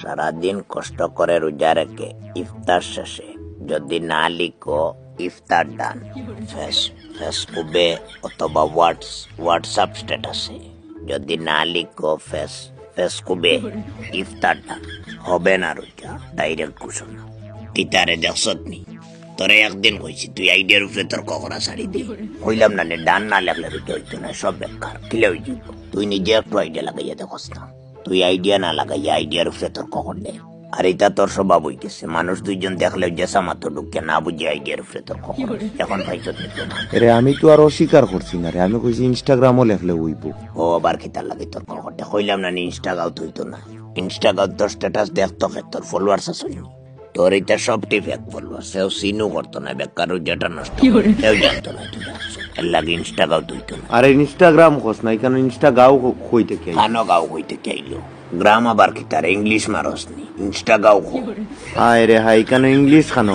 সারাদিন কষ্ট করে রোজা রেখে ইফতার শেষে যদি না লিখো ইফতার ডান ফেসবুকে অথবা হোয়াটসঅ্যাপ স্ট্যাটাসে যদি না লিখো ফেসবুকে ইফতার ডান হবে না রোজা। ডাইরেক্ট ঘোষণা। তিতারে দেখছত নি তোরে একদিন কইছি তুই আইডিয়ার উপরে তোর কখনো ছাড়ি দি হইলাম না ডান না লাগলে রোজা হইতো না। সব বেকার কিলে হয়ে যাব। তুই নিজে একটু আইডিয়া লাগাইয়া দেখস না। তুই আইডিয়া না লাগাইয়া আইডিয়ার উপরে তোর কখন দে। আর এটা তোর স্বভাব হইতেছে। মানুষ দুইজন দেখলে জেসা মাত্র ঢুকে না বুঝে আইডিয়ার উপরে তোর কখন এখন পাইছ। আরে আমি তো আর অস্বীকার করছি না রে। আমি কইছি ইনস্টাগ্রামও লেখলে হইব। ও আবার খিতার লাগে তোর কখন হইলাম না ইনস্টাগ্রাম হইতো না। ইনস্টাগ্রাম তোর স্ট্যাটাস দেখতো তোর ফলোয়ার্স আছে তোর এটা সবটি ফেক ফলোয়ার্স। সেও সিনও করতো না বেকার যেটা নষ্ট কেউ জানতো না। তুই এর লাগে ইনস্টাগ্রাম হইতো না। আরে ইনস্টাগ্রাম খোঁজ নাই কেন ইনস্টাগাও কইতে কে কানো গাও কইতে কে আইলো গ্রাম আবার খিতারে ইংলিশ মারস নি ইনস্টাগ্রাম হায় রে হাই কেন ইংলিশ খানো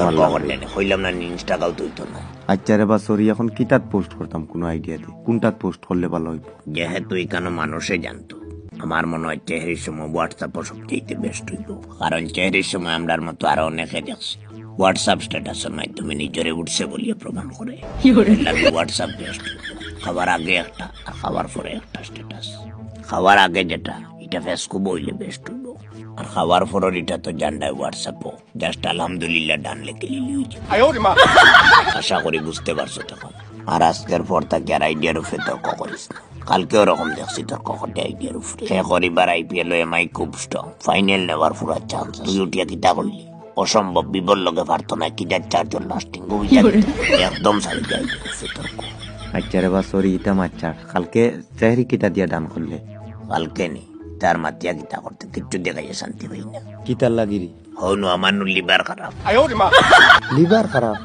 হইলাম না ইনস্টাগ্রাম হইতো না। আচ্ছা রে বা সরি এখন কিতাত পোস্ট করতাম কোন আইডিয়া দি কোনটাত পোস্ট করলে ভালো হইব? যেহেতু এখানে মানুষে জানতো আমার মনে হয় চেহারির সময় হোয়াটসঅ্যাপ সবচেয়ে বেস্ট হইব। কারণ চেহারির সময় আমরার মতো আরো অনেকে দেখছি হোয়াটসঅ্যাপ স্ট্যাটাসের মাধ্যমে নিজরে উঠছে বলিয়ে প্রমাণ করে। WhatsApp best. খাবার আগে একটা আর খাবার পরে একটা স্ট্যাটাস। খাবার আগে যেটা এটা ফেসবুক হইলে বেস্ট হইব। আর খাবার পরের এটা তো জানডায় হোয়াটসঅ্যাপও জাস্ট আলহামদুলিল্লাহ ডান লেখে লিলি হয়েছে। আশা করি বুঝতে পারছো তখন। আর আজকের পর তাকে আর আইডিয়ার উপরে তর্ক করিস না। কালকে ওরকম দেখছি তর্ক করতে আইডিয়ার উপরে। সে করিবার আইপিএল এমআই খুব স্ট্রং। ফাইনাল নেওয়ার পুরো চান্স। তুই উঠিয়া কিতা করলি অসম্ভব। বিবল লগে পারতো না কি যার চারজন লাস্টিং একদম সারি যায় তর্ক। আচ্ছা রে বা সরি ইটা মাচ্চা কালকে চেহারি কিতা দিয়া ডান করলে? কালকে নি তার মাতিয়া কিতা করতে কিচ্ছু দেখাইয়া শান্তি পাই না। কিতার লাগিরি হনু আমার লিভার খারাপ। লিভার খারাপ?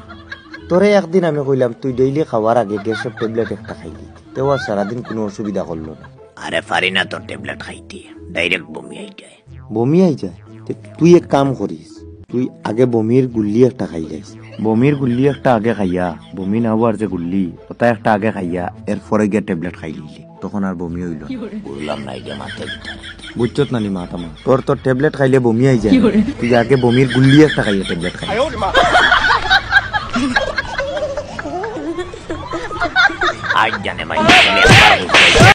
তোরে একদিন আমি কইলাম তুই ডেইলি খাওয়ার আগে গ্যাসের ট্যাবলেট একটা খাইলি তেও আর সারাদিন কোনো অসুবিধা করলো না। আরে পারি না তোর ট্যাবলেট খাইতে ডাইরেক্ট বমি আই যায়। বমি আই যায়? তুই এক কাম করিস তুই আগে বমির গুল্লি একটা খাই যাইস। বমির গুল্লি একটা আগে খাইয়া বমি না হওয়ার যে গুল্লি ওটা একটা আগে খাইয়া এরপরে গিয়ে ট্যাবলেট খাই লিলি তখন আর বমি হইল। বললাম না যে মাথায় বুঝছত না নি মাথা মা তোর ট্যাবলেট খাইলে বমি আই যায়। তুই আগে বমির গুল্লি একটা খাইয়া ট্যাবলেট খাই। আজ জানে ভাই